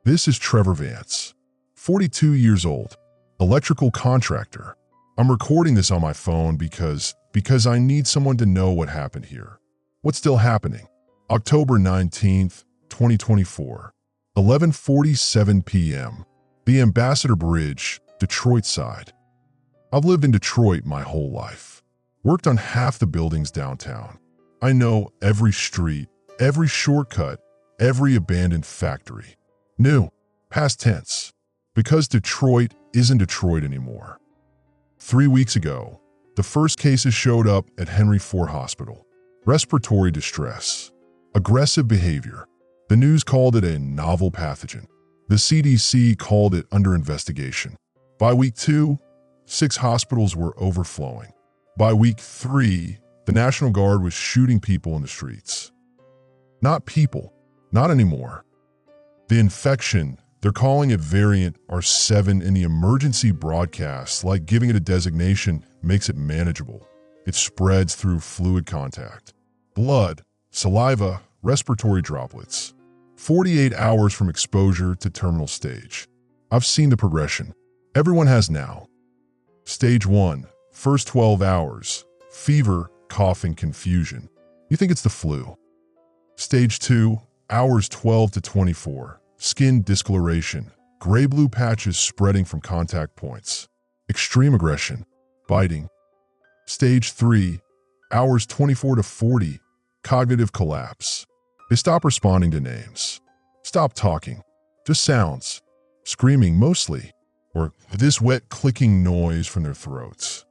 This is Trevor Vance, 42 years old, electrical contractor. I'm recording this on my phone because I need someone to know what happened here. What's still happening? October 19th, 2024, 11:47 p.m. The Ambassador Bridge, Detroit side. I've lived in Detroit my whole life. Worked on half the buildings downtown. I know every street, every shortcut, every abandoned factory. New, past tense, because Detroit isn't Detroit anymore. 3 weeks ago, the first cases showed up at Henry Ford Hospital. Respiratory distress, aggressive behavior. The news called it a novel pathogen. The CDC called it under investigation. By week 2, 6 hospitals were overflowing. By week 3, the National Guard was shooting people in the streets. Not people, not anymore. The infection, they're calling it variant R7 in the emergency broadcasts, like giving it a designation makes it manageable. It spreads through fluid contact. Blood, saliva, respiratory droplets. 48 hours from exposure to terminal stage. I've seen the progression. Everyone has now. Stage 1, first 12 hours, fever, coughing, confusion. You think it's the flu. Stage 2, hours 12 to 24, skin discoloration, gray-blue patches spreading from contact points. Extreme aggression, biting. Stage 3, hours 24 to 40, cognitive collapse. They stop responding to names. Stop talking. Just sounds. Screaming mostly, or this wet clicking noise from their throats.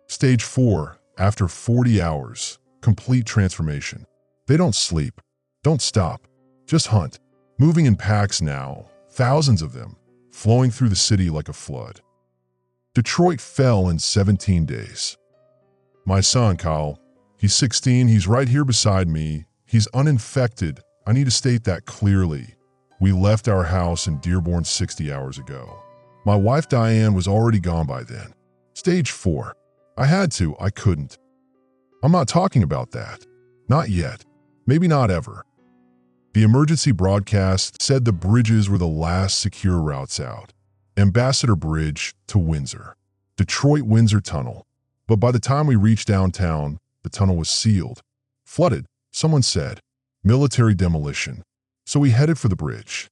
Stage 4, after 40 hours, complete transformation. They don't sleep. Don't stop. Just hunt. Moving in packs now, thousands of them, flowing through the city like a flood. Detroit fell in 17 days. My son, Kyle, he's 16, he's right here beside me. He's uninfected. I need to state that clearly. We left our house in Dearborn 60 hours ago. My wife Diane was already gone by then. Stage 4. I had to, I couldn't. I'm not talking about that. Not yet. Maybe not ever. The emergency broadcast said the bridges were the last secure routes out. Ambassador Bridge to Windsor. Detroit-Windsor Tunnel. But by the time we reached downtown, the tunnel was sealed. Flooded, someone said. Military demolition. So we headed for the bridge.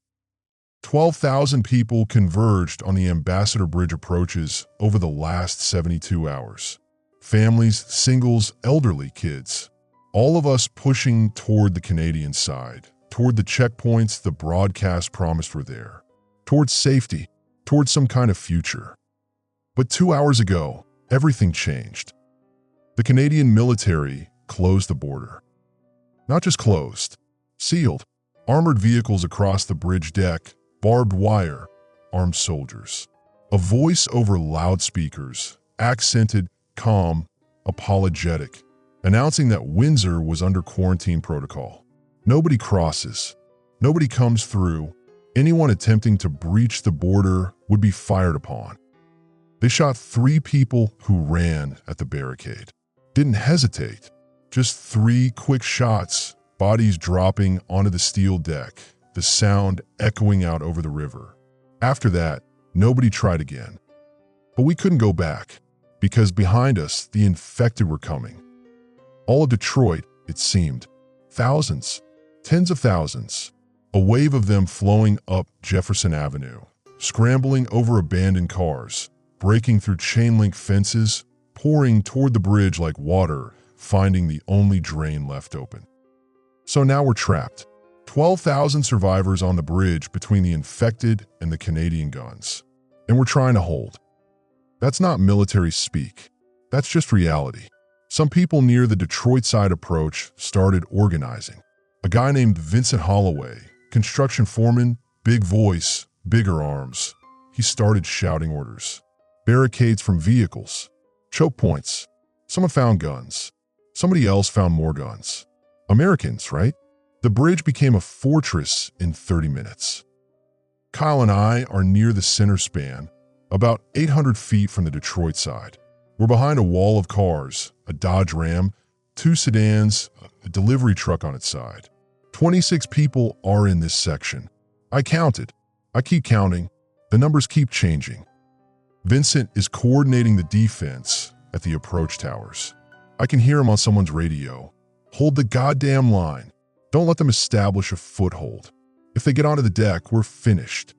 12,000 people converged on the Ambassador Bridge approaches over the last 72 hours. Families, singles, elderly, kids. All of us pushing toward the Canadian side, toward the checkpoints the broadcast promised were there, toward safety, toward some kind of future. But 2 hours ago, everything changed. The Canadian military closed the border. Not just closed, sealed. Armored vehicles across the bridge deck, barbed wire, armed soldiers. A voice over loudspeakers, accented, calm, apologetic, announcing that Windsor was under quarantine protocol. Nobody crosses. Nobody comes through. Anyone attempting to breach the border would be fired upon. They shot 3 people who ran at the barricade. Didn't hesitate. Just 3 quick shots, bodies dropping onto the steel deck, the sound echoing out over the river. After that, nobody tried again. But we couldn't go back, because behind us, the infected were coming. All of Detroit, it seemed. Thousands, tens of thousands. A wave of them flowing up Jefferson Avenue, scrambling over abandoned cars, breaking through chain-link fences, pouring toward the bridge like water, finding the only drain left open. So now we're trapped. 12,000 survivors on the bridge between the infected and the Canadian guns. And we're trying to hold. That's not military speak. That's just reality. Some people near the Detroit side approach started organizing. A guy named Vincent Holloway, construction foreman, big voice, bigger arms. He started shouting orders. Barricades from vehicles. Choke points. Someone found guns. Somebody else found more guns. Americans, right? The bridge became a fortress in 30 minutes. Kyle and I are near the center span, about 800 feet from the Detroit side. We're behind a wall of cars, a Dodge Ram, 2 sedans, a delivery truck on its side. 26 people are in this section. I counted. I keep counting. The numbers keep changing. Vincent is coordinating the defense at the approach towers. I can hear him on someone's radio. Hold the goddamn line. Don't let them establish a foothold. If they get onto the deck, we're finished.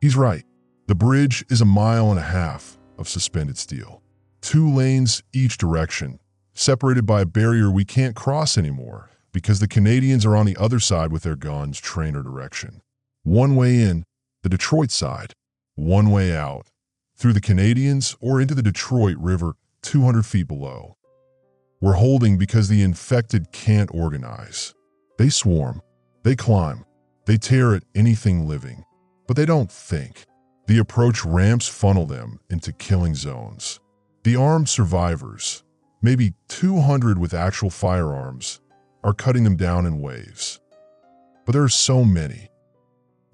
He's right. The bridge is 1.5 miles of suspended steel. 2 lanes each direction, separated by a barrier we can't cross anymore because the Canadians are on the other side with their guns trained our direction. One way in, the Detroit side. One way out, through the Canadians or into the Detroit River 200 feet below. We're holding because the infected can't organize. They swarm, they climb, they tear at anything living, but they don't think. The approach ramps funnel them into killing zones. The armed survivors, maybe 200 with actual firearms, are cutting them down in waves. But there are so many.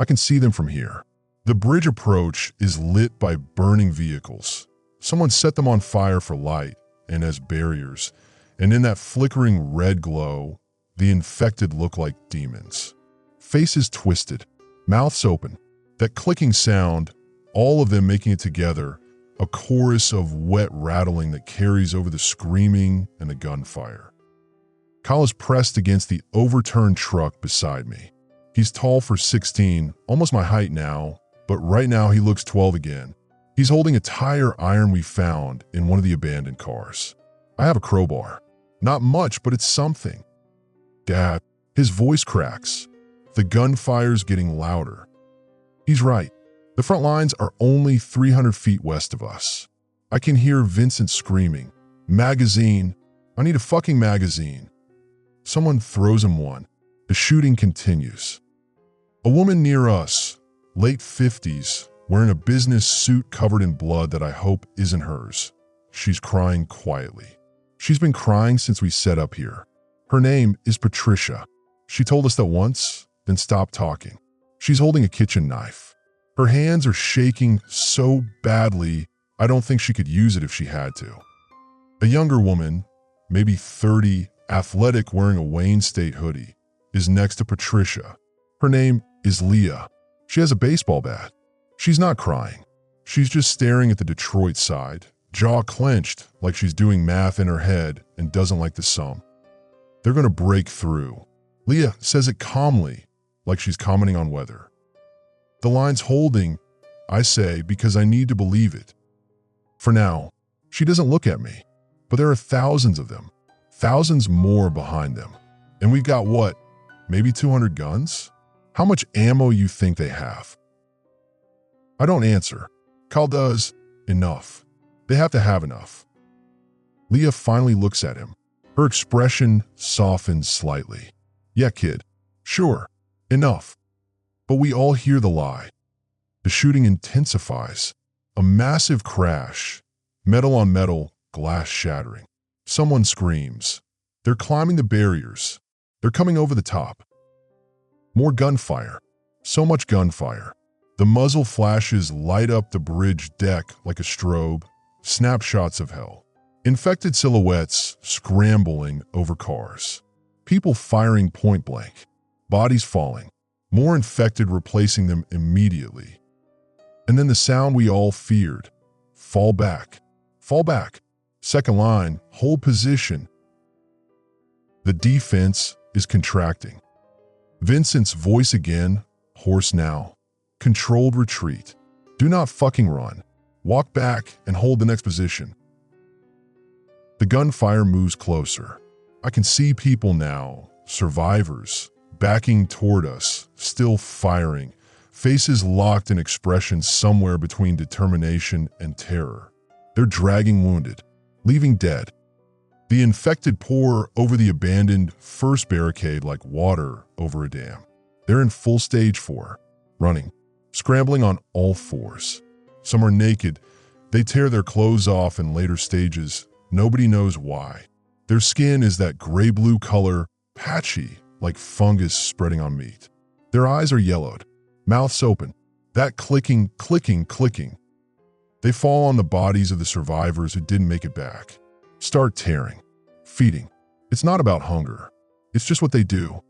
I can see them from here. The bridge approach is lit by burning vehicles. Someone set them on fire for light and as barriers, and in that flickering red glow, the infected look like demons. Faces twisted, mouths open, that clicking sound, all of them making it together, a chorus of wet rattling that carries over the screaming and the gunfire. Kyle is pressed against the overturned truck beside me. He's tall for 16, almost my height now, but right now he looks 12 again. He's holding a tire iron we found in one of the abandoned cars. I have a crowbar. Not much, but it's something. Dad, his voice cracks. The gunfire's getting louder. He's right. The front lines are only 300 feet west of us. I can hear Vincent screaming, "Magazine! I need a fucking magazine!" Someone throws him one. The shooting continues. A woman near us, late 50s, wearing a business suit covered in blood that I hope isn't hers. She's crying quietly. She's been crying since we set up here. Her name is Patricia. She told us that once, then stopped talking. She's holding a kitchen knife. Her hands are shaking so badly, I don't think she could use it if she had to. A younger woman, maybe 30, athletic, wearing a Wayne State hoodie, is next to Patricia. Her name is Leah. She has a baseball bat. She's not crying. She's just staring at the Detroit side, jaw clenched like she's doing math in her head and doesn't like the sum. They're gonna break through. Leah says it calmly, like she's commenting on weather. The line's holding, I say, because I need to believe it. For now, she doesn't look at me, but there are thousands of them, thousands more behind them. And we've got what, maybe 200 guns? How much ammo you think they have? I don't answer. Kyle does. Enough. They have to have enough. Leah finally looks at him. Her expression softens slightly. Yeah, kid. Sure. Enough. But we all hear the lie. The shooting intensifies. A massive crash. Metal on metal, glass shattering. Someone screams. They're climbing the barriers. They're coming over the top. More gunfire. So much gunfire. The muzzle flashes light up the bridge deck like a strobe. Snapshots of hell. Infected silhouettes scrambling over cars. People firing point blank. Bodies falling. More infected replacing them immediately. And then the sound we all feared. Fall back. Fall back. Second line, hold position. The defense is contracting. Vincent's voice again, hoarse now. Controlled retreat. Do not fucking run. Walk back and hold the next position. The gunfire moves closer. I can see people now, survivors, backing toward us, still firing, faces locked in expressions somewhere between determination and terror. They're dragging wounded, leaving dead. The infected pour over the abandoned first barricade like water over a dam. They're in full stage 4, running, scrambling on all fours. Some are naked. They tear their clothes off in later stages. Nobody knows why. Their skin is that gray-blue color, patchy, like fungus spreading on meat. Their eyes are yellowed, mouths open, that clicking, clicking, clicking. They fall on the bodies of the survivors who didn't make it back. Start tearing, feeding. It's not about hunger. It's just what they do.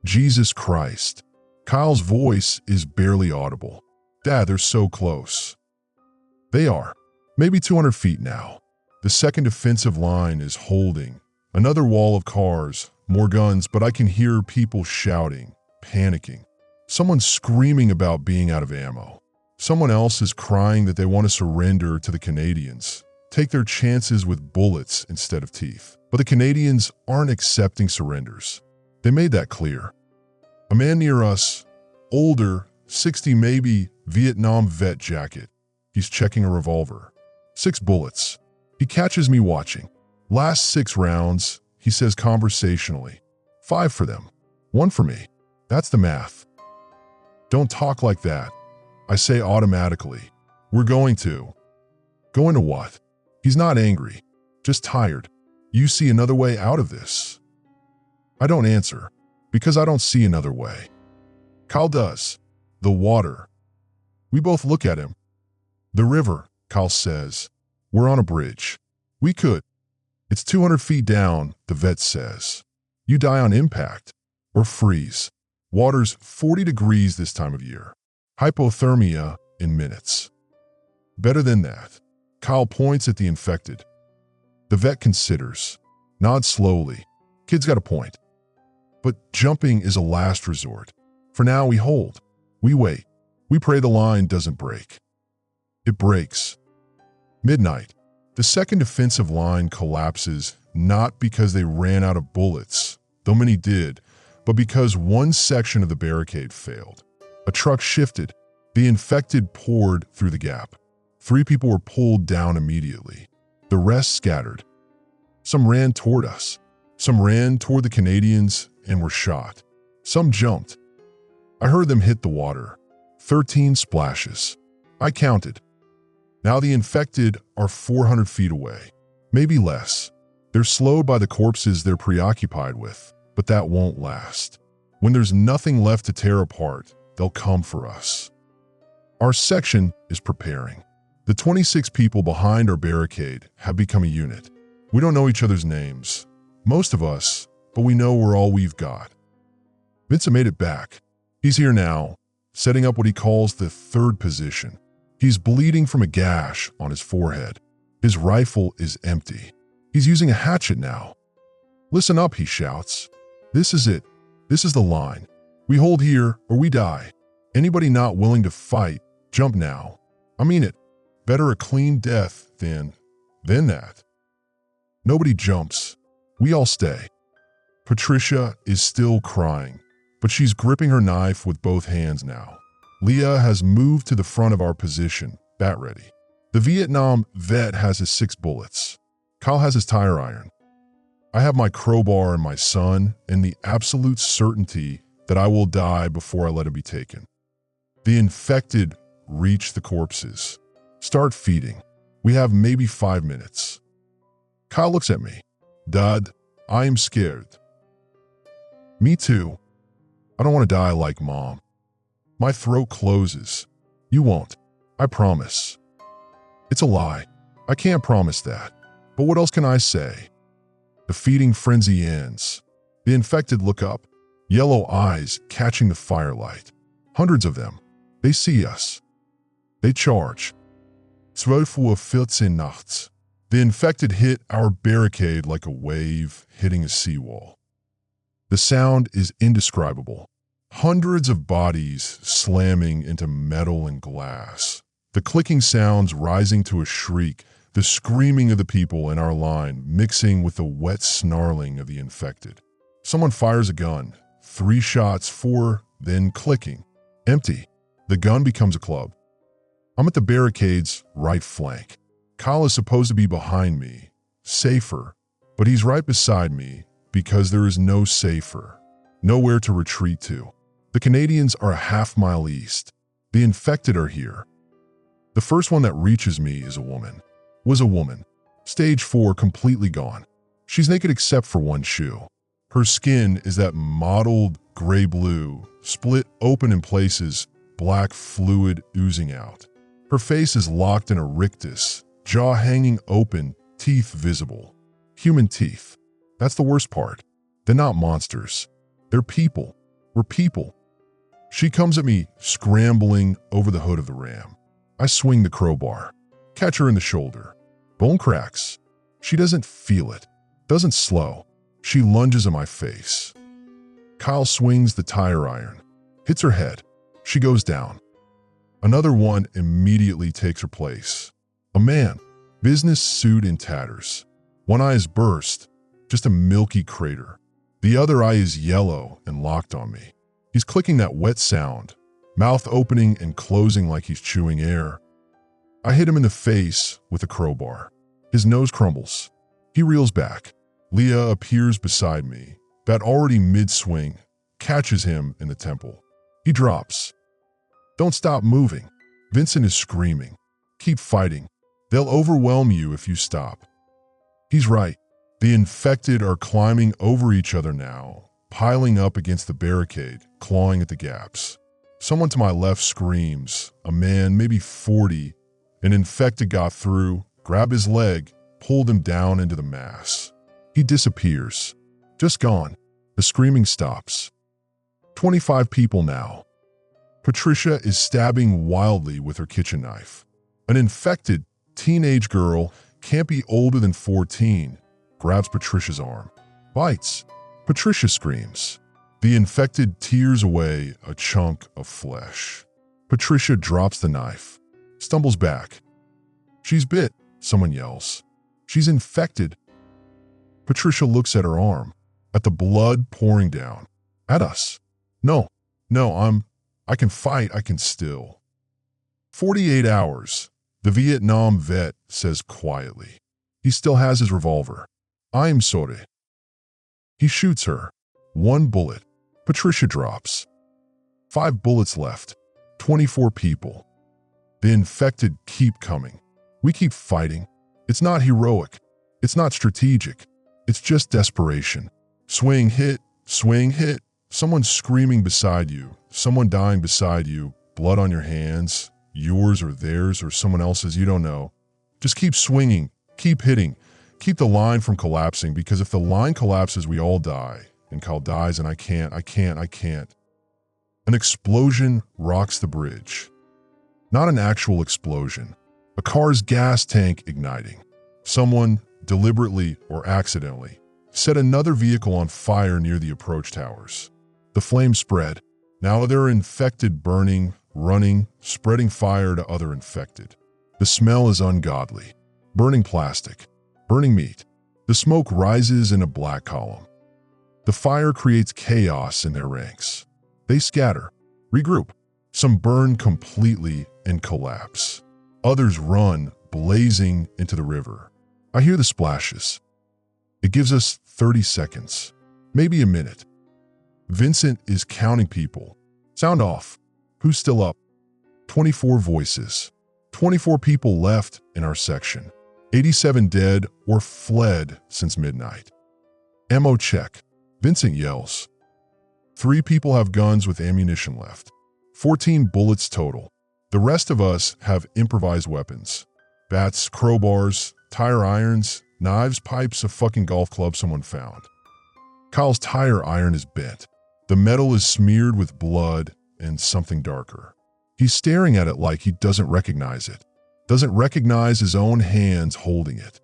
Jesus Christ. Kyle's voice is barely audible. Dad, they're so close. They are. Maybe 200 feet now. The second defensive line is holding. Another wall of cars, more guns, but I can hear people shouting, panicking. Someone's screaming about being out of ammo. Someone else is crying that they want to surrender to the Canadians, take their chances with bullets instead of teeth. But the Canadians aren't accepting surrenders. They made that clear. A man near us, older, 60 maybe, Vietnam vet jacket. He's checking a revolver. 6 bullets. He catches me watching. Last 6 rounds, he says conversationally. 5 for them. 1 for me. That's the math. Don't talk like that. I say automatically. We're going to. Going to what? He's not angry, just tired. You see another way out of this? I don't answer, because I don't see another way. Kyle does. The water. We both look at him. The river, Kyle says. We're on a bridge. We could. It's 200 feet down, the vet says. You die on impact. Or freeze. Water's 40 degrees this time of year. Hypothermia in minutes. Better than that. Kyle points at the infected. The vet considers. Nods slowly. Kid's got a point. But jumping is a last resort. For now, we hold. We wait. We pray the line doesn't break. It breaks. Midnight. The second defensive line collapses not because they ran out of bullets, though many did, but because one section of the barricade failed. A truck shifted. The infected poured through the gap. 3 people were pulled down immediately. The rest scattered. Some ran toward us. Some ran toward the Canadians and were shot. Some jumped. I heard them hit the water. 13 splashes. I counted. Now the infected are 400 feet away. Maybe less. They're slowed by the corpses they're preoccupied with, but that won't last. When there's nothing left to tear apart, they'll come for us. Our section is preparing. The 26 people behind our barricade have become a unit. We don't know each other's names. Most of us, but we know we're all we've got. Vincent made it back. He's here now, setting up what he calls the third position. He's bleeding from a gash on his forehead. His rifle is empty. He's using a hatchet now. Listen up, he shouts. This is it. This is the line. We hold here or we die. Anybody not willing to fight, jump now. I mean it. Better a clean death than that. Nobody jumps. We all stay. Patricia is still crying, but she's gripping her knife with both hands now. Leah has moved to the front of our position, bat ready. The Vietnam vet has his 6 bullets. Kyle has his tire iron. I have my crowbar and my son, and the absolute certainty that I will die before I let him be taken. The infected reach the corpses. Start feeding. We have maybe 5 minutes. Kyle looks at me. Dad, I am scared. Me too. I don't want to die like Mom. My throat closes. You won't. I promise. It's a lie. I can't promise that. But what else can I say? The feeding frenzy ends. The infected look up, yellow eyes catching the firelight. Hundreds of them. They see us. They charge. 12:14 nachts. The infected hit our barricade like a wave hitting a seawall. The sound is indescribable. Hundreds of bodies slamming into metal and glass. The clicking sounds rising to a shriek, the screaming of the people in our line mixing with the wet snarling of the infected. Someone fires a gun. 3 shots, 4, then clicking. Empty. The gun becomes a club. I'm at the barricade's right flank. Kyle is supposed to be behind me, safer, but he's right beside me because there is no safer, nowhere to retreat to. The Canadians are a half-mile east. The infected are here. The first one that reaches me is a woman. Was a woman. Stage 4 completely gone. She's naked except for one shoe. Her skin is that mottled gray-blue, split open in places, black fluid oozing out. Her face is locked in a rictus, jaw hanging open, teeth visible. Human teeth. That's the worst part. They're not monsters. They're people. We're people. She comes at me, scrambling over the hood of the ram. I swing the crowbar, catch her in the shoulder. Bone cracks. She doesn't feel it, doesn't slow. She lunges at my face. Kyle swings the tire iron, hits her head. She goes down. Another one immediately takes her place. A man, business suit in tatters. One eye is burst, just a milky crater. The other eye is yellow and locked on me. He's clicking that wet sound, mouth opening and closing like he's chewing air. I hit him in the face with a crowbar. His nose crumbles. He reels back. Leah appears beside me, bat already mid-swing, catches him in the temple. He drops. Don't stop moving. Vincent is screaming. Keep fighting. They'll overwhelm you if you stop. He's right. The infected are climbing over each other now, piling up against the barricade, clawing at the gaps. Someone to my left screams. A man, maybe 40, an infected got through, grabbed his leg, pulled him down into the mass. He disappears. Just gone. The screaming stops. 25 people now. Patricia is stabbing wildly with her kitchen knife. An infected teenage girl, can't be older than 14, grabs Patricia's arm. Bites. Patricia screams. The infected tears away a chunk of flesh. Patricia drops the knife, stumbles back. She's bit, someone yells. She's infected. Patricia looks at her arm, at the blood pouring down. At us. No, I can fight, I can still. 48 hours, the Vietnam vet says quietly. He still has his revolver. I'm sorry. He shoots her. 1 bullet. Patricia drops. 5 bullets left. 24 people. The infected keep coming. We keep fighting. It's not heroic. It's not strategic. It's just desperation. Swing, hit, someone screaming beside you, someone dying beside you, blood on your hands, yours or theirs or someone else's, you don't know. Just keep swinging, keep hitting, keep the line from collapsing, because if the line collapses, we all die. And Kyle dies and I can't. An explosion rocks the bridge. Not an actual explosion. A car's gas tank igniting. Someone, deliberately or accidentally, set another vehicle on fire near the approach towers. The flames spread. Now there are infected burning, running, spreading fire to other infected. The smell is ungodly. Burning plastic. Burning meat. The smoke rises in a black column. The fire creates chaos in their ranks. They scatter, regroup. Some burn completely and collapse. Others run, blazing into the river. I hear the splashes. It gives us 30 seconds, maybe a minute. Vincent is counting people. Sound off. Who's still up? 24 voices. 24 people left in our section. 87 dead or fled since midnight. Ammo check. Vincent yells. 3 people have guns with ammunition left. 14 bullets total. The rest of us have improvised weapons. Bats, crowbars, tire irons, knives, pipes, a fucking golf club someone found. Kyle's tire iron is bent. The metal is smeared with blood and something darker. He's staring at it like he doesn't recognize it. Doesn't recognize his own hands holding it.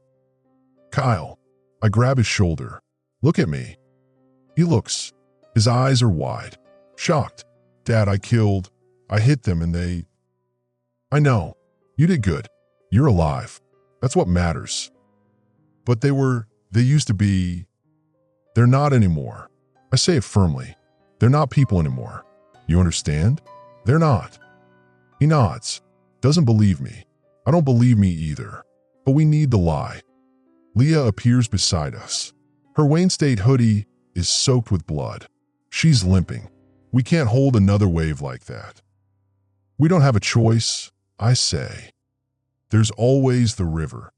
Kyle. I grab his shoulder. Look at me. He looks. His eyes are wide. Shocked. Dad, I hit them and they... I know. You did good. You're alive. That's what matters. But they used to be... They're not anymore. I say it firmly. They're not people anymore. You understand? They're not. He nods. Doesn't believe me. I don't believe me either. But we need the lie. Leah appears beside us. Her Wayne State hoodie is soaked with blood. She's limping. We can't hold another wave like that. We don't have a choice, I say. There's always the river.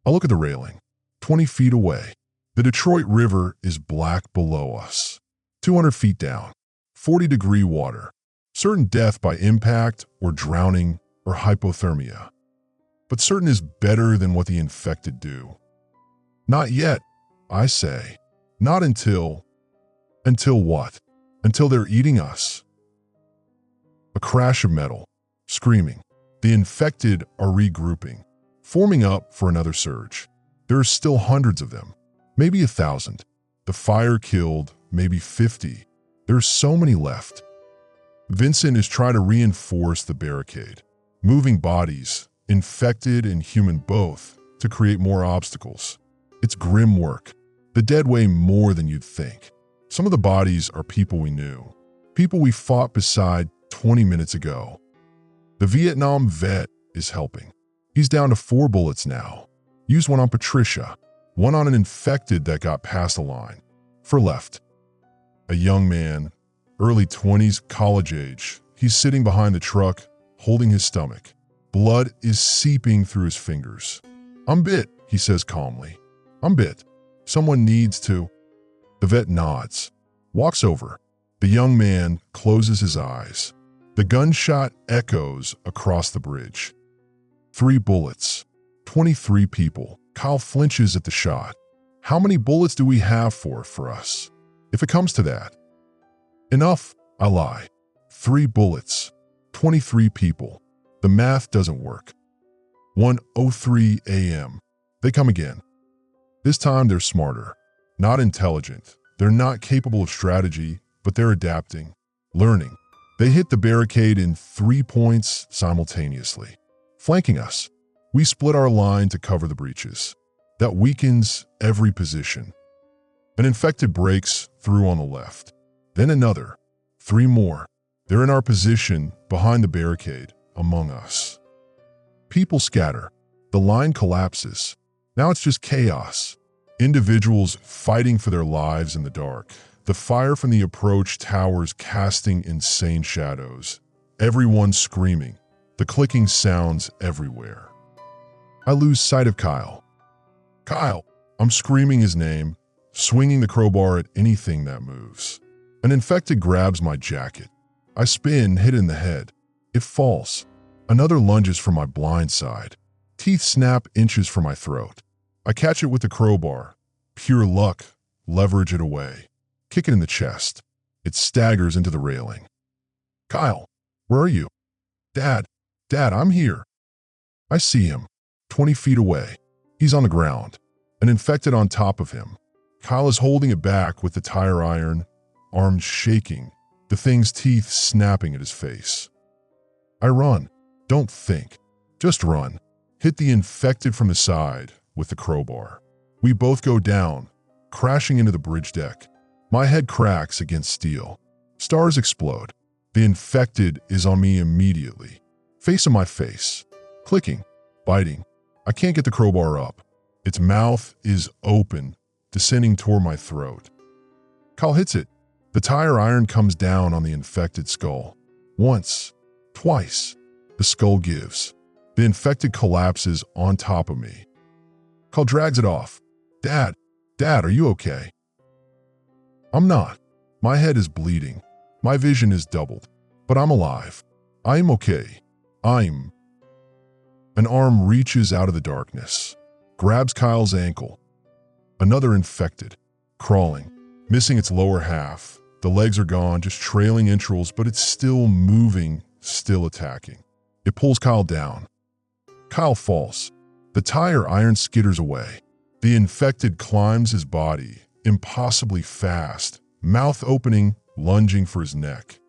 I look at the railing. 20 feet away. The Detroit River is black below us. 200 feet down. 40-degree water. Certain death by impact or drowning or hypothermia. But certain is better than what the infected do. Not yet, I say. Not until... Until what? Until they're eating us. A crash of metal. Screaming. The infected are regrouping, forming up for another surge. There are still hundreds of them, maybe 1,000. The fire killed maybe 50. There are so many left. Vincent is trying to reinforce the barricade, moving bodies, infected and human both, to create more obstacles. It's grim work. The dead weigh more than you'd think. Some of the bodies are people we knew, people we fought beside 20 minutes ago. The Vietnam vet is helping. He's down to 4 bullets now. Use one on Patricia, one on an infected that got past the line. For left. A young man, early 20s, college age. He's sitting behind the truck, holding his stomach. Blood is seeping through his fingers. I'm bit, he says calmly. I'm bit. Someone needs to. The vet nods, walks over. The young man closes his eyes. The gunshot echoes across the bridge. 3 bullets, 23 people. Kyle flinches at the shot. How many bullets do we have for us? If it comes to that. Enough, I lie. 3 bullets, 23 people. The math doesn't work. 1:03 a.m. They come again. This time they're smarter, not intelligent. They're not capable of strategy, but they're adapting, learning. They hit the barricade in 3 points simultaneously, flanking us. We split our line to cover the breaches. That weakens every position. An infected breaks through on the left. Then another. 3 more. They're in our position behind the barricade, among us. People scatter. The line collapses. Now it's just chaos. Individuals fighting for their lives in the dark. The fire from the approach towers casting insane shadows. Everyone screaming. The clicking sounds everywhere. I lose sight of Kyle. Kyle! I'm screaming his name, swinging the crowbar at anything that moves. An infected grabs my jacket. I spin, hit in the head. It falls. Another lunges from my blind side. Teeth snap inches from my throat. I catch it with the crowbar. Pure luck. Leverage it away. Kick it in the chest. It staggers into the railing. Kyle, where are you? Dad, I'm here. I see him, 20 feet away. He's on the ground, an infected on top of him. Kyle is holding it back with the tire iron, arms shaking, the thing's teeth snapping at his face. I run. Don't think. Just run. Hit the infected from the side with the crowbar. We both go down, crashing into the bridge deck. My head cracks against steel. Stars explode. The infected is on me immediately. Face in my face. Clicking. Biting. I can't get the crowbar up. Its mouth is open, descending toward my throat. Kyle hits it. The tire iron comes down on the infected skull. Once. Twice. The skull gives. The infected collapses on top of me. Kyle drags it off. Dad, are you okay? I'm not. My head is bleeding. My vision is doubled. But I'm alive. I'm okay. An arm reaches out of the darkness, grabs Kyle's ankle. Another infected, crawling, missing its lower half. The legs are gone, just trailing entrails, but it's still moving, still attacking. It pulls Kyle down. Kyle falls. The tire iron skitters away. The infected climbs his body, impossibly fast, mouth opening, lunging for his neck.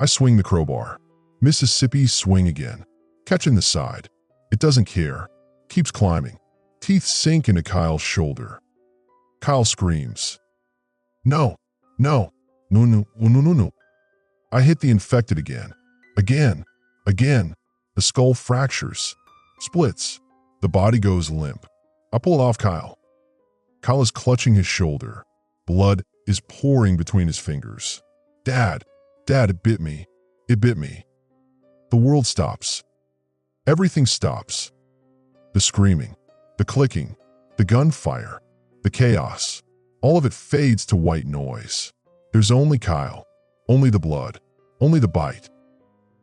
I swing the crowbar. Mississippi swing again, catching the side. It doesn't care, keeps climbing. Teeth sink into Kyle's shoulder. Kyle screams. No. I hit the infected again. Again. The skull fractures, splits. The body goes limp. I pull it off Kyle. Kyle is clutching his shoulder. Blood is pouring between his fingers. Dad, it bit me. The world stops. Everything stops. The screaming, the clicking, the gunfire, the chaos. All of it fades to white noise. There's only Kyle, only the blood, only the bite.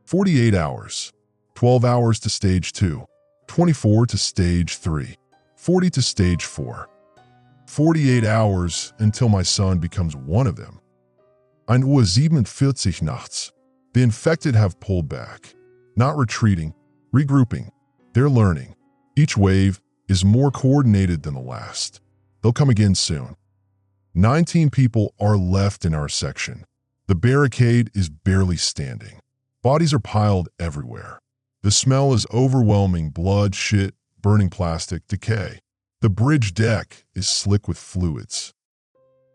48 hours. 12 hours to stage 2, 24 to stage 3, 40 to stage 4. 48 hours until my son becomes one of them. 1:47 Uhr nachts. The infected have pulled back, not retreating, regrouping. They're learning. Each wave is more coordinated than the last. They'll come again soon. 19 people are left in our section. The barricade is barely standing. Bodies are piled everywhere. The smell is overwhelming: blood, shit, burning plastic, decay. The bridge deck is slick with fluids.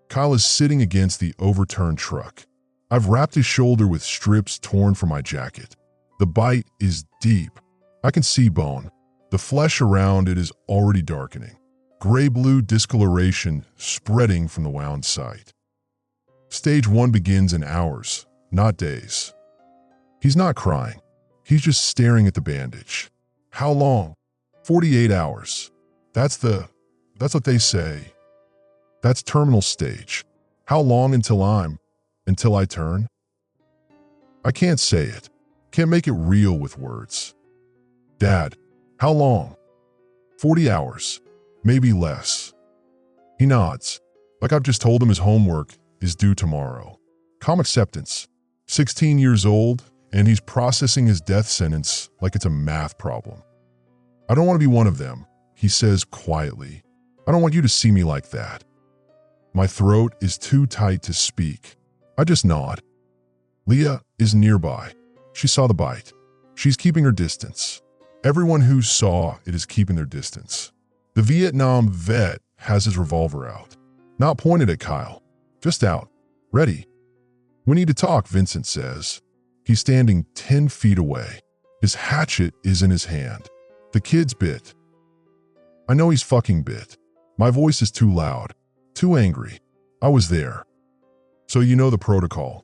Kyle is sitting against the overturned truck. I've wrapped his shoulder with strips torn from my jacket. The bite is deep. I can see bone. The flesh around it is already darkening. Gray-blue discoloration spreading from the wound site. Stage 1 begins in hours, not days. He's not crying. He's just staring at the bandage. How long? 48 hours. That's what they say. That's terminal stage. How long until I turn? I can't say it. Can't make it real with words. Dad, how long? 40 hours. Maybe less. He nods, like I've just told him his homework is due tomorrow. Calm acceptance. 16 years old, and he's processing his death sentence like it's a math problem. I don't want to be one of them, he says quietly. I don't want you to see me like that. My throat is too tight to speak. I just nod. Leah is nearby. She saw the bite. She's keeping her distance. Everyone who saw it is keeping their distance. The Vietnam vet has his revolver out. Not pointed at Kyle. Just out. Ready. We need to talk, Vincent says. He's standing 10 feet away. His hatchet is in his hand. The kid's bit. I know he's fucking bit. My voice is too loud. Too angry. I was there. So you know the protocol.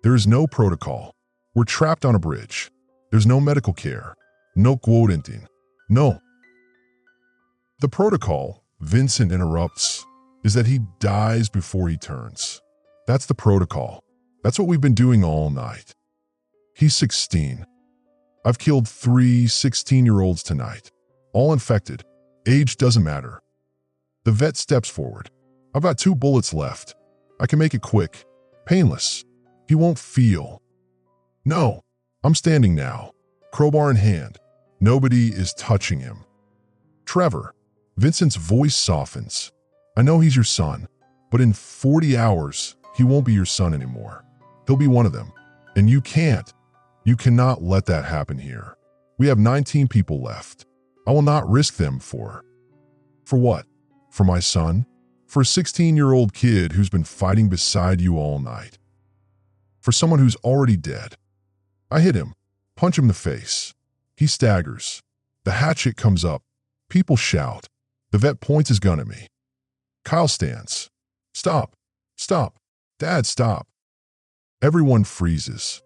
There is no protocol. We're trapped on a bridge. There's no medical care. No quarantine. No. The protocol, Vincent interrupts, is that he dies before he turns. That's the protocol. That's what we've been doing all night. He's 16. I've killed 3 16-year-olds tonight. All infected. Age doesn't matter. The vet steps forward. I've got 2 bullets left. I can make it quick. Painless. He won't feel. No. I'm standing now. Crowbar in hand. Nobody is touching him. Trevor. Vincent's voice softens. I know he's your son, but in 40 hours, he won't be your son anymore. He'll be one of them. And you cannot let that happen here. We have 19 people left. I will not risk them for what? For my son? For a 16-year-old kid who's been fighting beside you all night. For someone who's already dead. I hit him, punch him in the face. He staggers. The hatchet comes up. People shout. The vet points his gun at me. Kyle stands. Stop. Stop. Dad, stop. Everyone freezes.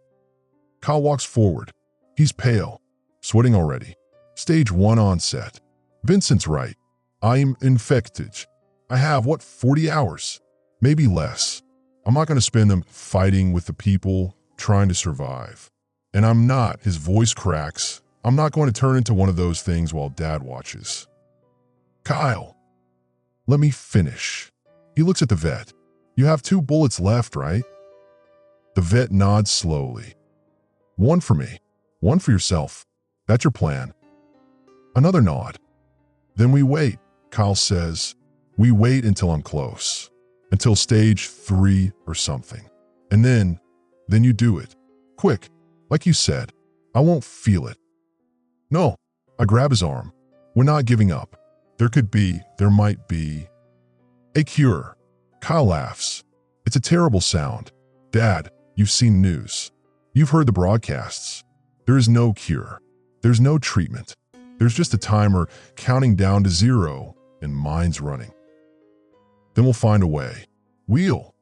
Kyle walks forward. He's pale, sweating already. Stage 1 onset. Vincent's right. I'm infected. I have, 40 hours? Maybe less. I'm not going to spend them fighting with the people trying to survive. And I'm not, his voice cracks, I'm not going to turn into one of those things while Dad watches. Kyle, let me finish. He looks at the vet. You have 2 bullets left, right? The vet nods slowly. 1 for me, 1 for yourself. That's your plan. Another nod. Then we wait, Kyle says. We wait until I'm close. Until stage 3 or something. And then you do it. Quick, like you said. I won't feel it. No, I grab his arm. We're not giving up. There might be a cure. Kyle laughs. It's a terrible sound. Dad, you've seen news. You've heard the broadcasts. There is no cure. There's no treatment. There's just a timer counting down to 0 and mine's running. Then we'll find a way. We'll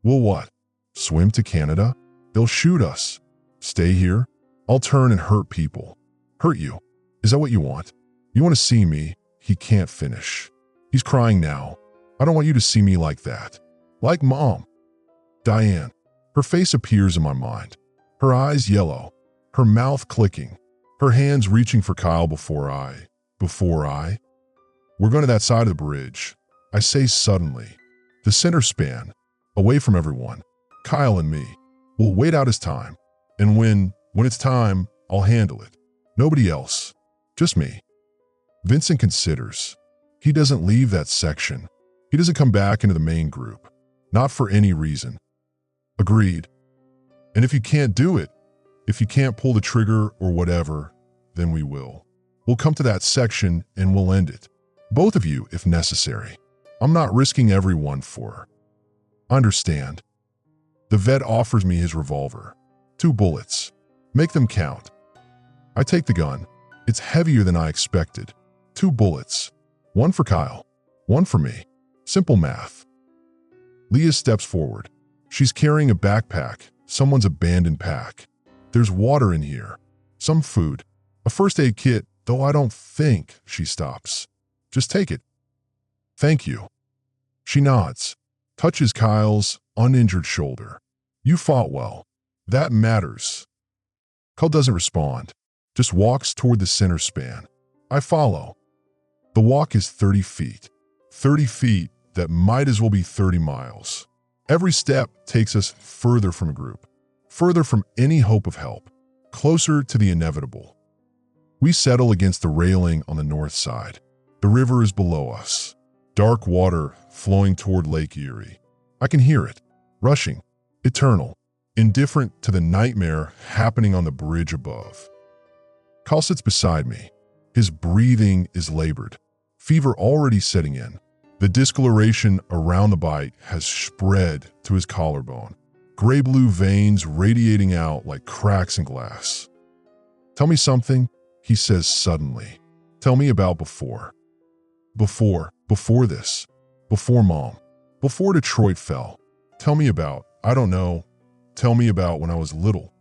what? Swim to Canada? They'll shoot us. Stay here? I'll turn and hurt people. Hurt you? Is that what you want? You want to see me? He can't finish. He's crying now. I don't want you to see me like that. Like Mom. Diane. Her face appears in my mind. Her eyes yellow. Her mouth clicking. Her hands reaching for Kyle before I. We're going to that side of the bridge. I say suddenly. The center span. Away from everyone. Kyle and me. We'll wait out his time. And when it's time, I'll handle it. Nobody else. Just me. Vincent considers. He doesn't leave that section. He doesn't come back into the main group. Not for any reason. Agreed. And if you can't do it, if you can't pull the trigger or whatever, then we will. We'll come to that section and we'll end it. Both of you, if necessary. I'm not risking everyone for. Understand. The vet offers me his revolver. 2 bullets. Make them count. I take the gun. It's heavier than I expected. 2 bullets. 1 for Kyle. 1 for me. Simple math. Leah steps forward. She's carrying a backpack, someone's abandoned pack. There's water in here. Some food. A first aid kit, though I don't think. She stops. Just take it. Thank you. She nods. Touches Kyle's uninjured shoulder. You fought well. That matters. Kyle doesn't respond. Just walks toward the center span. I follow. The walk is 30 feet. 30 feet that might as well be 30 miles. Every step takes us further from a group. Further from any hope of help. Closer to the inevitable. We settle against the railing on the north side. The river is below us. Dark water flowing toward Lake Erie. I can hear it. Rushing. Eternal. Indifferent to the nightmare happening on the bridge above. Kyle sits beside me. His breathing is labored. Fever already setting in. The discoloration around the bite has spread to his collarbone. Gray-blue veins radiating out like cracks in glass. Tell me something, he says suddenly. Tell me about before. Before this. Before Mom. Before Detroit fell. Tell me about, I don't know, tell me about when I was little.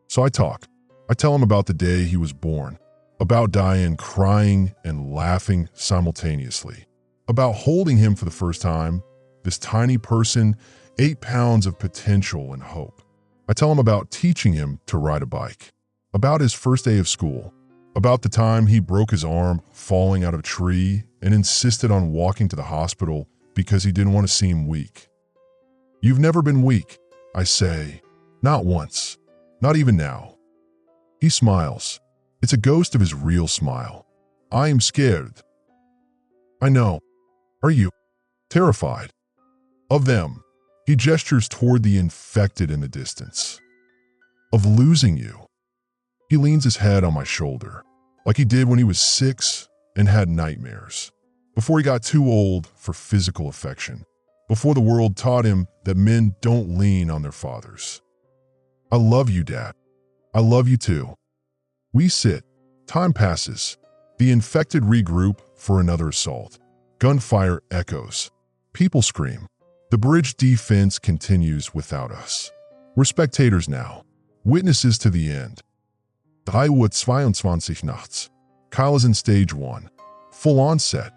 So I talk. I tell him about the day he was born. About Diane crying and laughing simultaneously. About holding him for the first time, this tiny person, 8 pounds of potential and hope. I tell him about teaching him to ride a bike. About his first day of school. About the time he broke his arm falling out of a tree and insisted on walking to the hospital because he didn't want to seem weak. You've never been weak, I say. Not once. Not even now. He smiles. It's a ghost of his real smile. I am scared. I know. Are you? Terrified. Of them. He gestures toward the infected in the distance. Of losing you. He leans his head on my shoulder, like he did when he was 6 and had nightmares. Before he got too old for physical affection. Before the world taught him that men don't lean on their fathers. I love you, Dad. I love you too. We sit. Time passes. The infected regroup for another assault. Gunfire echoes. People scream. The bridge defense continues without us. We're spectators now. Witnesses to the end. 3:22 nachts. Kyle is in stage 1. Full onset.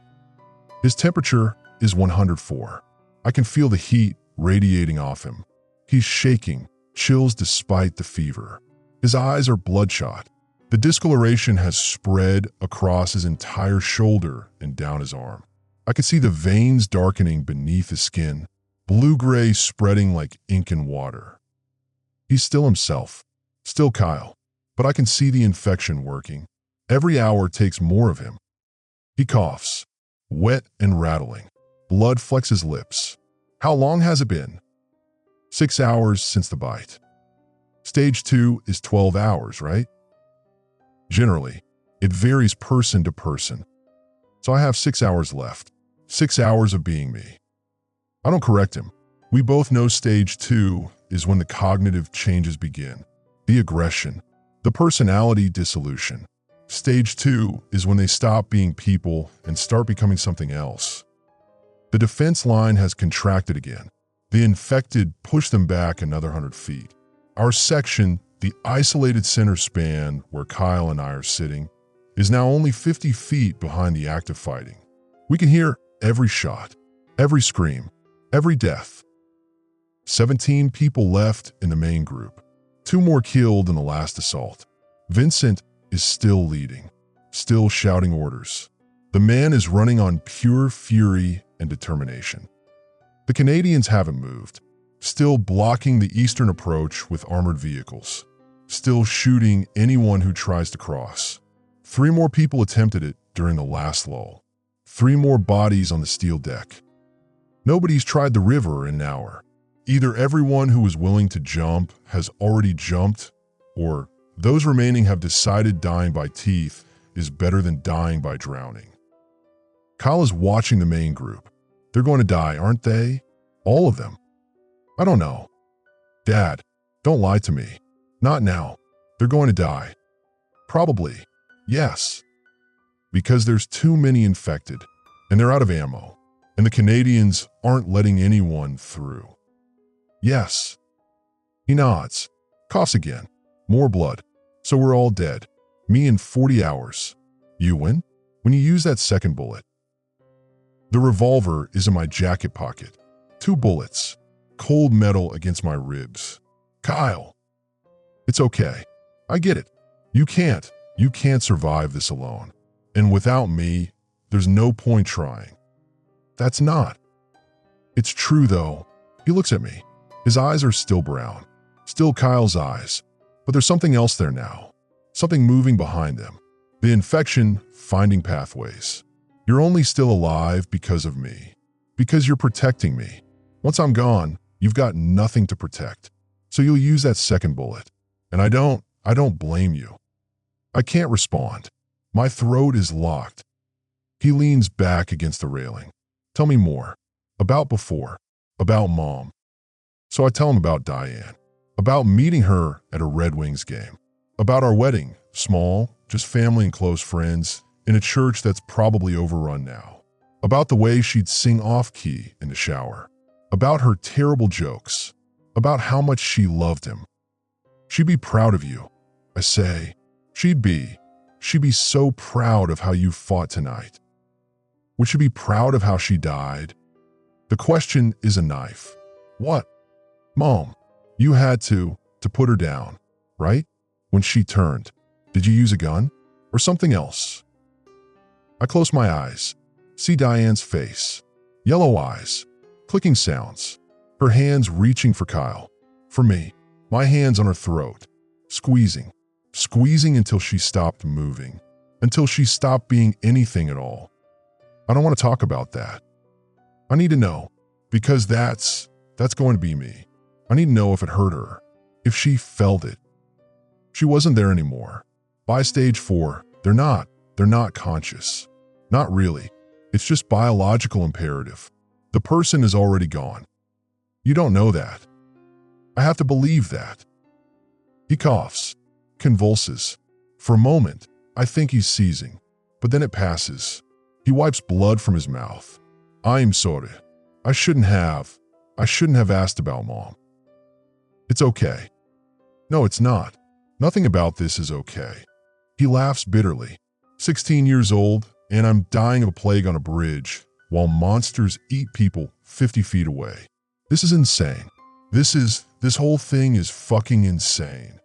His temperature is 104. I can feel the heat radiating off him. He's shaking, chills despite the fever. His eyes are bloodshot. The discoloration has spread across his entire shoulder and down his arm. I can see the veins darkening beneath his skin, blue-gray spreading like ink in water. He's still himself, still Kyle, but I can see the infection working. Every hour takes more of him. He coughs, wet and rattling. Blood flecks his lips. How long has it been? 6 hours since the bite. Stage 2 is 12 hours, right? Generally, it varies person to person. So I have 6 hours left. 6 hours of being me. I don't correct him. We both know stage 2 is when the cognitive changes begin. The aggression. The personality dissolution. Stage 2 is when they stop being people and start becoming something else. The defense line has contracted again. The infected push them back another 100 feet. Our section, the isolated center span where Kyle and I are sitting, is now only 50 feet behind the active fighting. We can hear every shot, every scream, every death. 17 people left in the main group. 2 more killed in the last assault. Vincent is still leading, still shouting orders. The man is running on pure fury and determination. The Canadians haven't moved, still blocking the eastern approach with armored vehicles. still shooting anyone who tries to cross. 3 more people attempted it during the last lull. 3 more bodies on the steel deck. Nobody's tried the river in an hour. Either everyone who was willing to jump has already jumped, or those remaining have decided dying by teeth is better than dying by drowning. Kyle is watching the main group. They're going to die, aren't they? All of them. I don't know. Dad, don't lie to me. Not now. They're going to die. Probably. Yes. Because there's too many infected, and they're out of ammo, and the Canadians aren't letting anyone through. Yes. He nods. Coughs again. More blood. So we're all dead. Me in 40 hours. You win? When you use that second bullet. The revolver is in my jacket pocket. 2 bullets. Cold metal against my ribs. Kyle. It's okay. I get it. You can't survive this alone. And without me, there's no point trying. That's not. It's true though. He looks at me. His eyes are still brown. Still Kyle's eyes. But there's something else there now. Something moving behind them. The infection finding pathways. You're only still alive because of me. Because you're protecting me. Once I'm gone, you've got nothing to protect. So you'll use that second bullet. And I don't blame you. I can't respond. My throat is locked. He leans back against the railing. Tell me more. About before. About Mom. So I tell him about Diane. About meeting her at a Red Wings game. About our wedding. Small, just family and close friends, in a church that's probably overrun now. About the way she'd sing off-key in the shower. About her terrible jokes. About how much she loved him. She'd be proud of you, I say. She'd be so proud of how you fought tonight. Would she be proud of how she died? The question is a knife. What? Mom, you had to put her down, right? When she turned. Did you use a gun? Or something else? I close my eyes. See Diane's face. Yellow eyes. Clicking sounds. Her hands reaching for Kyle. For me. My hands on her throat. Squeezing. Squeezing until she stopped moving. Until she stopped being anything at all. I don't want to talk about that. I need to know. Because that's going to be me. I need to know if it hurt her. If she felt it. She wasn't there anymore. By stage 4, they're not conscious. Not really. It's just biological imperative. The person is already gone. You don't know that. I have to believe that. He coughs, convulses. For a moment, I think he's seizing, but then it passes. He wipes blood from his mouth. I'm sorry. I shouldn't have asked about Mom. It's okay. No, it's not. Nothing about this is okay. He laughs bitterly. 16 years old, and I'm dying of a plague on a bridge, while monsters eat people 50 feet away. This is insane. This whole thing is fucking insane.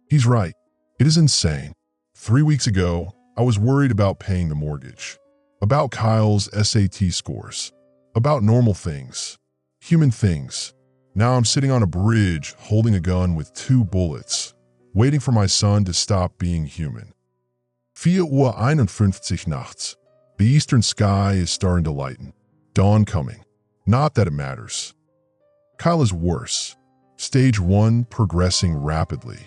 He's right. It is insane. 3 weeks ago, I was worried about paying the mortgage. About Kyle's SAT scores. About normal things. Human things. Now I'm sitting on a bridge holding a gun with 2 bullets, waiting for my son to stop being human. 4:51 nachts. The eastern sky is starting to lighten. Dawn coming. Not that it matters. Kyle is worse. Stage 1 progressing rapidly.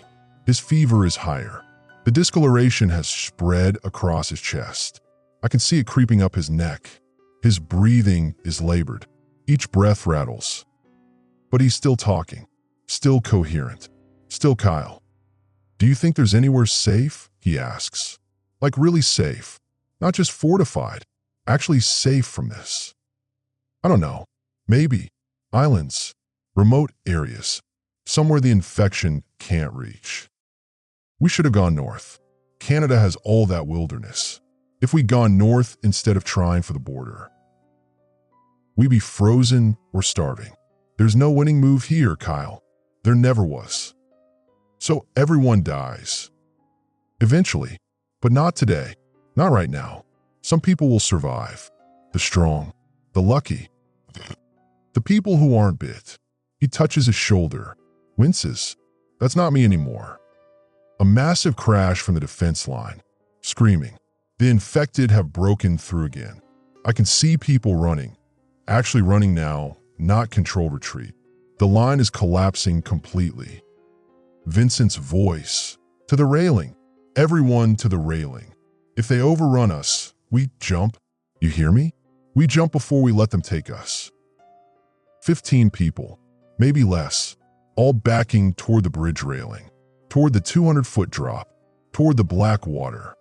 His fever is higher. The discoloration has spread across his chest. I can see it creeping up his neck. His breathing is labored. Each breath rattles. But he's still talking. Still coherent. Still Kyle. Do you think there's anywhere safe? He asks. Like really safe. Not just fortified. Actually safe from this. I don't know. Maybe. Islands. Remote areas. Somewhere the infection can't reach. We should have gone north. Canada has all that wilderness. If we'd gone north instead of trying for the border, we'd be frozen or starving. There's no winning move here, Kyle. There never was. So everyone dies. Eventually. But not today. Not right now. Some people will survive. The strong. The lucky. The people who aren't bit. He touches his shoulder. Winces. That's not me anymore. A massive crash from the defense line. Screaming. The infected have broken through again. I can see people running. Actually running now, not controlled retreat. The line is collapsing completely. Vincent's voice. To the railing. Everyone to the railing. If they overrun us, we jump. You hear me? We jump before we let them take us. 15 people, maybe less, all backing toward the bridge railing, toward the 200-foot drop, toward the black water.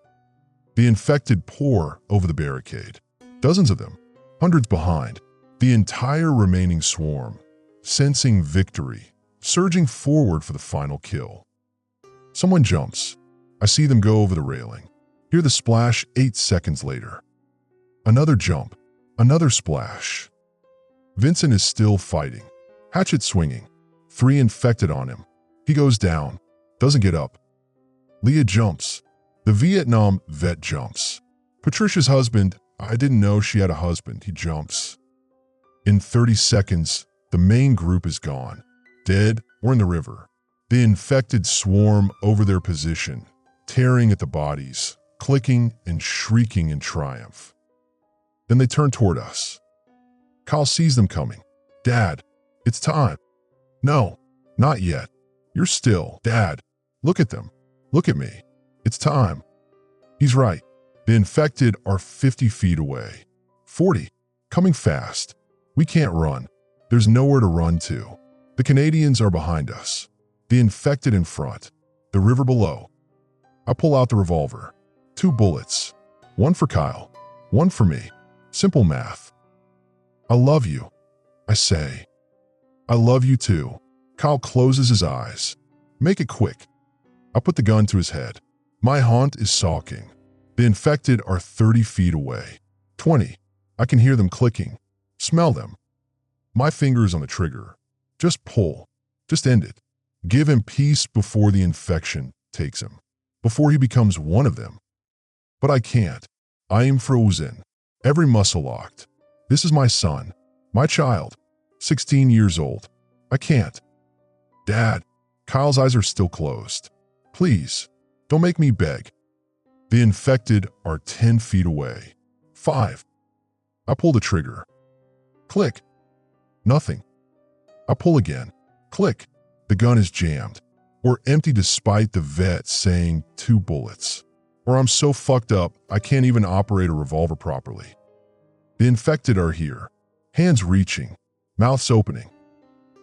The infected pour over the barricade. Dozens of them, hundreds behind. The entire remaining swarm, sensing victory, surging forward for the final kill. Someone jumps. I see them go over the railing. Hear the splash 8 seconds later. Another jump. Another splash. Vincent is still fighting. Hatchet swinging. 3 infected on him. He goes down. Doesn't get up. Leah jumps. The Vietnam vet jumps. Patricia's husband, I didn't know she had a husband, he jumps. In 30 seconds, the main group is gone. Dead or in the river. The infected swarm over their position, tearing at the bodies, clicking and shrieking in triumph. Then they turn toward us. Kyle sees them coming. Dad, it's time. No, not yet. You're still. Dad, look at them. Look at me. It's time. He's right. The infected are 50 feet away. 40. Coming fast. We can't run. There's nowhere to run to. The Canadians are behind us. The infected in front. The river below. I pull out the revolver. 2 bullets. 1 for Kyle. 1 for me. Simple math. I love you, I say. I love you too. Kyle closes his eyes. Make it quick. I put the gun to his head. My haunt is sulking. The infected are 30 feet away. 20. I can hear them clicking. Smell them. My fingers on the trigger. Just pull. Just end it. Give him peace before the infection takes him. Before he becomes one of them. But I can't. I am frozen. Every muscle locked. This is my son. My child. 16 years old. I can't. Dad. Kyle's eyes are still closed. Please, don't make me beg. The infected are 10 feet away. 5. I pull the trigger. Click. Nothing. I pull again. Click. The gun is jammed. Or empty despite the vet saying 2 bullets. Or I'm so fucked up I can't even operate a revolver properly. The infected are here. Hands reaching. Mouths opening.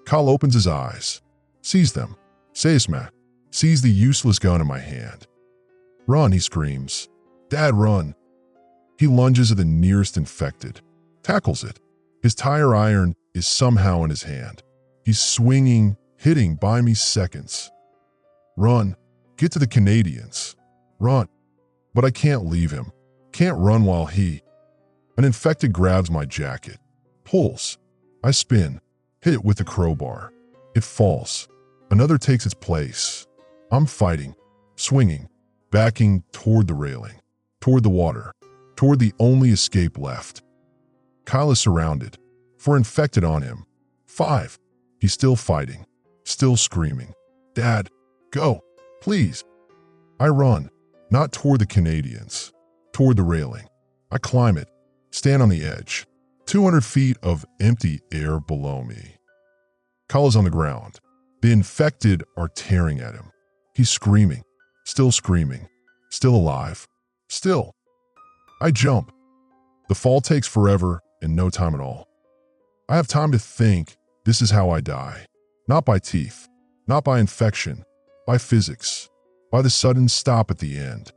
Kyle opens his eyes. Sees them. Says Matt. Sees the useless gun in my hand. Run, he screams. Dad, run. He lunges at the nearest infected. Tackles it. His tire iron is somehow in his hand. He's swinging, hitting by me seconds. Run. Get to the Canadians. Run. But I can't leave him. Can't run while he... An infected grabs my jacket. Pulls. I spin. Hit it with the crowbar. It falls. Another takes its place. I'm fighting. Swinging. Backing toward the railing. Toward the water. Toward the only escape left. Kyle is surrounded. 4 infected on him. 5. He's still fighting. Still screaming. Dad, go. Please. I run. Not toward the Canadians. Toward the railing. I climb it. Stand on the edge. 200 feet of empty air below me. Kyle is on the ground. The infected are tearing at him. He's screaming. Still screaming. Still alive. Still. I jump. The fall takes forever and no time at all. I have time to think this is how I die. Not by teeth. Not by infection. By physics. By the sudden stop at the end.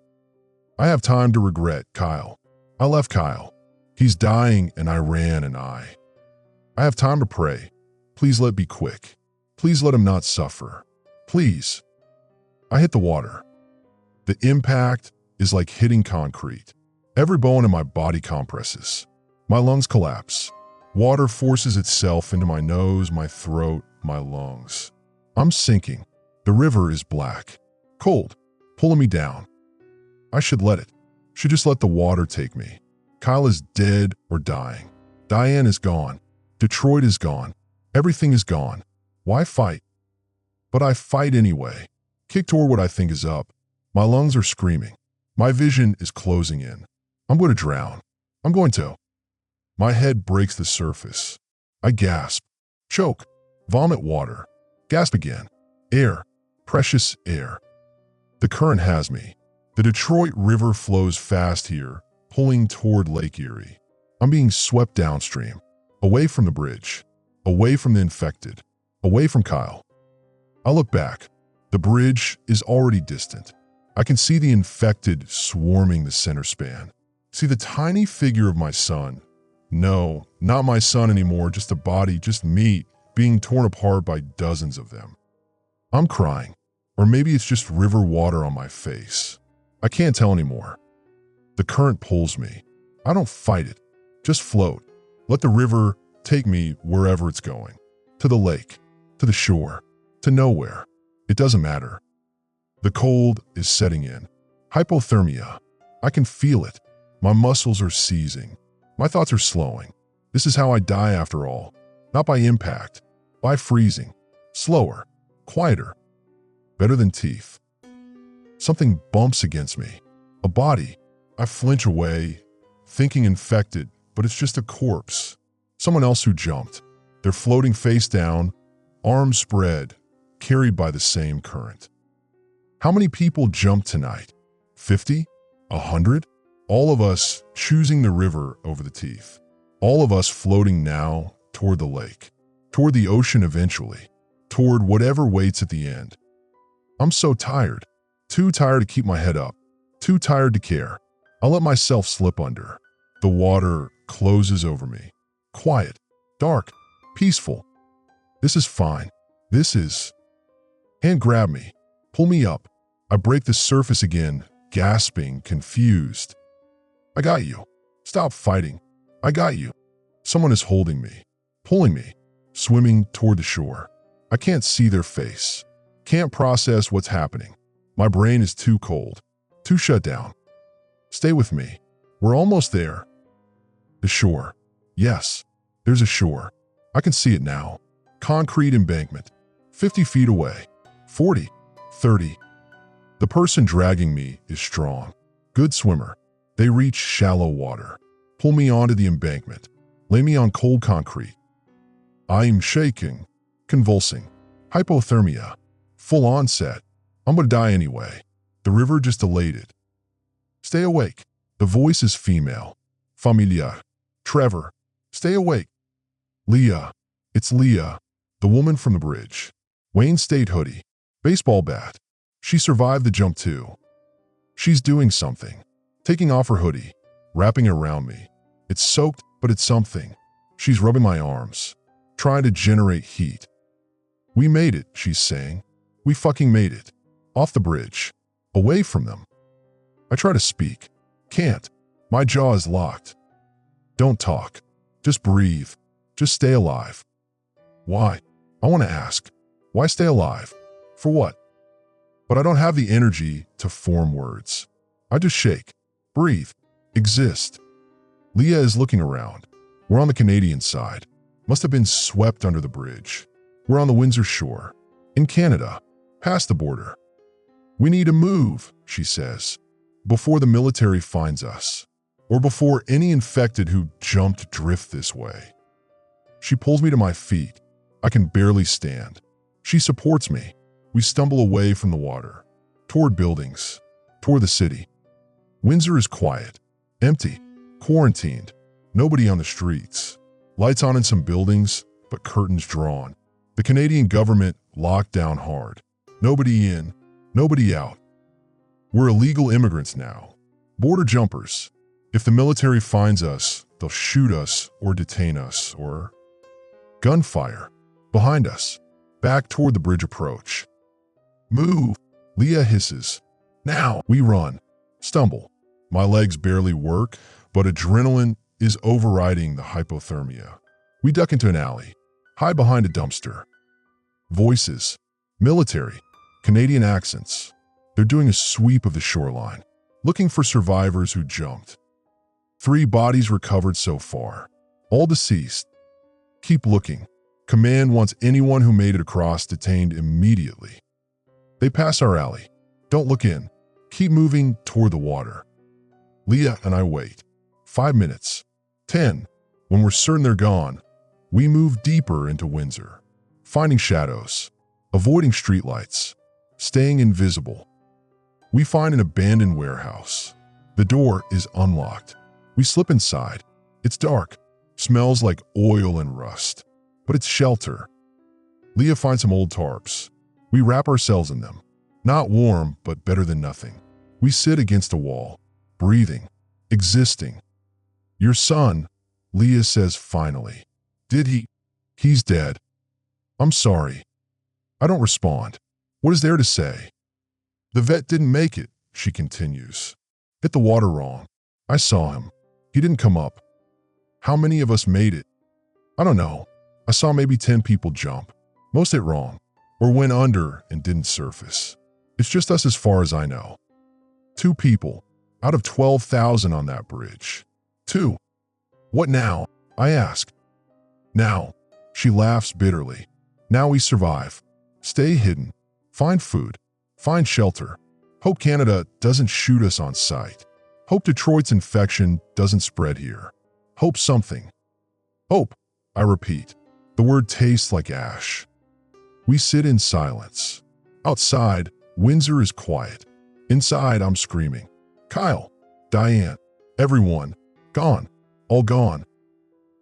I have time to regret Kyle. I left Kyle. He's dying and I ran and I have time to pray. Please let it be quick. Please let him not suffer. Please. I hit the water. The impact is like hitting concrete. Every bone in my body compresses. My lungs collapse. Water forces itself into my nose, my throat, my lungs. I'm sinking. The river is black. Cold. Pulling me down. I should let it. Should just let the water take me. Kyle is dead or dying. Diane is gone. Detroit is gone. Everything is gone. Why fight? But I fight anyway. Kick toward what I think is up. My lungs are screaming. My vision is closing in. I'm going to drown. I'm going to. My head breaks the surface. I gasp. Choke. Vomit water. Gasp again. Air. Precious air. The current has me. The Detroit River flows fast here, pulling toward Lake Erie. I'm being swept downstream, away from the bridge, away from the infected, away from Kyle. I look back. The bridge is already distant. I can see the infected swarming the center span. See the tiny figure of my son. No, not my son anymore, just a body, just me, being torn apart by dozens of them. I'm crying, or maybe it's just river water on my face. I can't tell anymore. The current pulls me. I don't fight it, just float. Let the river take me wherever it's going. To the lake, to the shore, to nowhere. It doesn't matter. The cold is setting in. Hypothermia. I can feel it. My muscles are seizing. My thoughts are slowing. This is how I die after all. Not by impact, by freezing. Slower, quieter, better than teeth. Something bumps against me. A body. I flinch away, thinking infected, but it's just a corpse. Someone else who jumped. They're floating face down, arms spread, carried by the same current. How many people jumped tonight? 50? 100? All of us choosing the river over the teeth. All of us floating now toward the lake, toward the ocean eventually, toward whatever waits at the end. I'm so tired. Too tired to keep my head up. Too tired to care. I'll let myself slip under. The water closes over me. Quiet, dark, peaceful. This is fine. This is... Hand grab me. Pull me up. I break the surface again, gasping, confused. I got you. Stop fighting. I got you. Someone is holding me, pulling me, swimming toward the shore. I can't see their face. Can't process what's happening. My brain is too cold, too shut down. Stay with me. We're almost there. The shore. Yes, there's a shore. I can see it now. Concrete embankment. 50 feet away. 40. 30. The person dragging me is strong. Good swimmer. They reach shallow water. Pull me onto the embankment. Lay me on cold concrete. I'm shaking. Convulsing. Hypothermia. Full onset. I'm gonna die anyway. The river just delayed it. Stay awake. The voice is female. Familiar. Trevor. Stay awake. Leah. It's Leah, the woman from the bridge. Wayne State hoodie. Baseball bat. She survived the jump too. She's doing something. Taking off her hoodie. Wrapping it around me. It's soaked, but it's something. She's rubbing my arms. Trying to generate heat. We made it, she's saying. We fucking made it. Off the bridge. Away from them. I try to speak. Can't. My jaw is locked. Don't talk. Just breathe. Just stay alive. Why? I want to ask. Why stay alive? For what? But I don't have the energy to form words. I just shake. Breathe. Exist. Leah is looking around. We're on the Canadian side. Must have been swept under the bridge. We're on the Windsor shore. In Canada. Past the border. We need to move, she says, before the military finds us, or before any infected who jumped drift this way. She pulls me to my feet. I can barely stand. She supports me. We stumble away from the water, toward buildings, toward the city. Windsor is quiet, empty, quarantined, nobody on the streets. Lights on in some buildings, but curtains drawn. The Canadian government locked down hard. Nobody in, nobody out. We're illegal immigrants now. Border jumpers. If the military finds us, they'll shoot us or detain us or... Gunfire. Behind us. Back toward the bridge approach. Move. Leah hisses. Now. We run. Stumble. My legs barely work, but adrenaline is overriding the hypothermia. We duck into an alley. Hide behind a dumpster. Voices. Military. Canadian accents. They're doing a sweep of the shoreline, looking for survivors who jumped. 3 bodies recovered so far. All deceased. Keep looking. Command wants anyone who made it across detained immediately. They pass our alley. Don't look in. Keep moving toward the water. Leah and I wait. 5 minutes. 10. When we're certain they're gone, we move deeper into Windsor, finding shadows, avoiding streetlights, staying invisible. We find an abandoned warehouse. The door is unlocked. We slip inside. It's dark, smells like oil and rust, but it's shelter. Leah finds some old tarps. We wrap ourselves in them. Not warm, but better than nothing. We sit against a wall, breathing, existing. Your son, Leah says finally. Did he? He's dead. I'm sorry. I don't respond. What is there to say? The vet didn't make it, she continues. Hit the water wrong. I saw him. He didn't come up. How many of us made it? I don't know. I saw maybe 10 people jump. Most hit wrong, or went under and didn't surface. It's just us as far as I know. 2 people, out of 12,000 on that bridge. 2. What now? I ask. Now, she laughs bitterly. Now we survive. Stay hidden. Find food. Find shelter. Hope Canada doesn't shoot us on sight. Hope Detroit's infection doesn't spread here. Hope something. Hope, I repeat. The word tastes like ash. We sit in silence. Outside, Windsor is quiet. Inside, I'm screaming. Kyle, Diane, everyone, gone, all gone.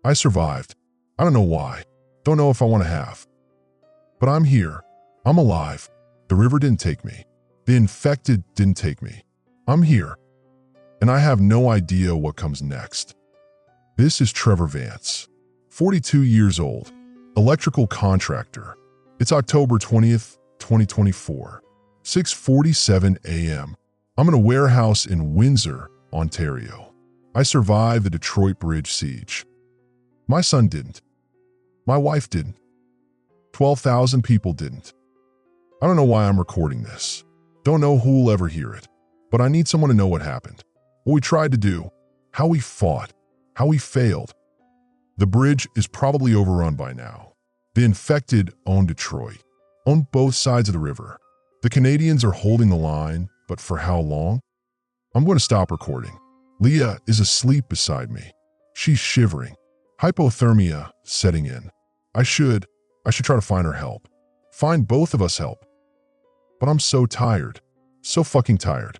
I survived. I don't know why. Don't know if I want to have. But I'm here. I'm alive. The river didn't take me. The infected didn't take me. I'm here. And I have no idea what comes next. This is Trevor Vance, 42 years old, electrical contractor. It's October 20th, 2024, 6:47 a.m. I'm in a warehouse in Windsor, Ontario. I survived the Detroit Bridge siege. My son didn't. My wife didn't. 12,000 people didn't. I don't know why I'm recording this. Don't know who'll ever hear it. But I need someone to know what happened. What we tried to do. How we fought. How we failed. The bridge is probably overrun by now. The infected own Detroit. Own both sides of the river. The Canadians are holding the line, but for how long? I'm going to stop recording. Leah is asleep beside me. She's shivering. Hypothermia setting in. I should try to find her help. Find both of us help. But I'm so tired. So fucking tired.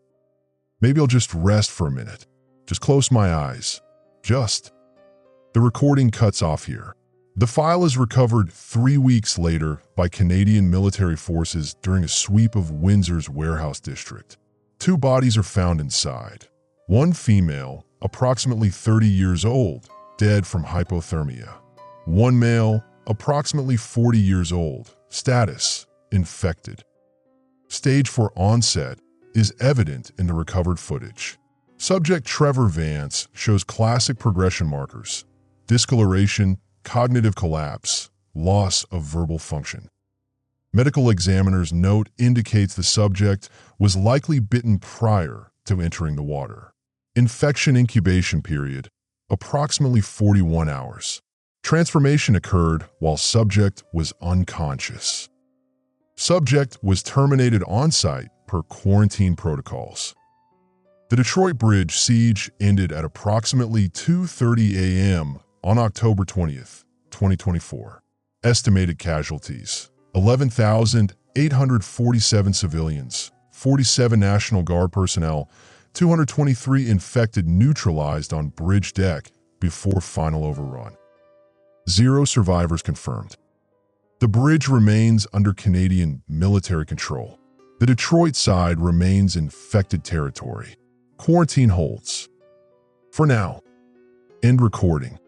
Maybe I'll just rest for a minute. Just close my eyes. Just. The recording cuts off here. The file is recovered 3 weeks later by Canadian military forces during a sweep of Windsor's warehouse district. 2 bodies are found inside. 1 female, approximately 30 years old, dead from hypothermia. 1 male, approximately 40 years old, status, infected. Stage 4 onset is evident in the recovered footage. Subject Trevor Vance shows classic progression markers: discoloration, cognitive collapse, loss of verbal function. Medical examiner's note indicates the subject was likely bitten prior to entering the water. Infection incubation period, approximately 41 hours. Transformation occurred while subject was unconscious. Subject was terminated on-site per quarantine protocols. The Detroit Bridge siege ended at approximately 2:30 a.m. on October 20th, 2024. Estimated casualties: 11,847 civilians, 47 National Guard personnel, 223 infected neutralized on bridge deck before final overrun. 0 survivors confirmed. The bridge remains under Canadian military control. The Detroit side remains infected territory. Quarantine holds. For now. End recording.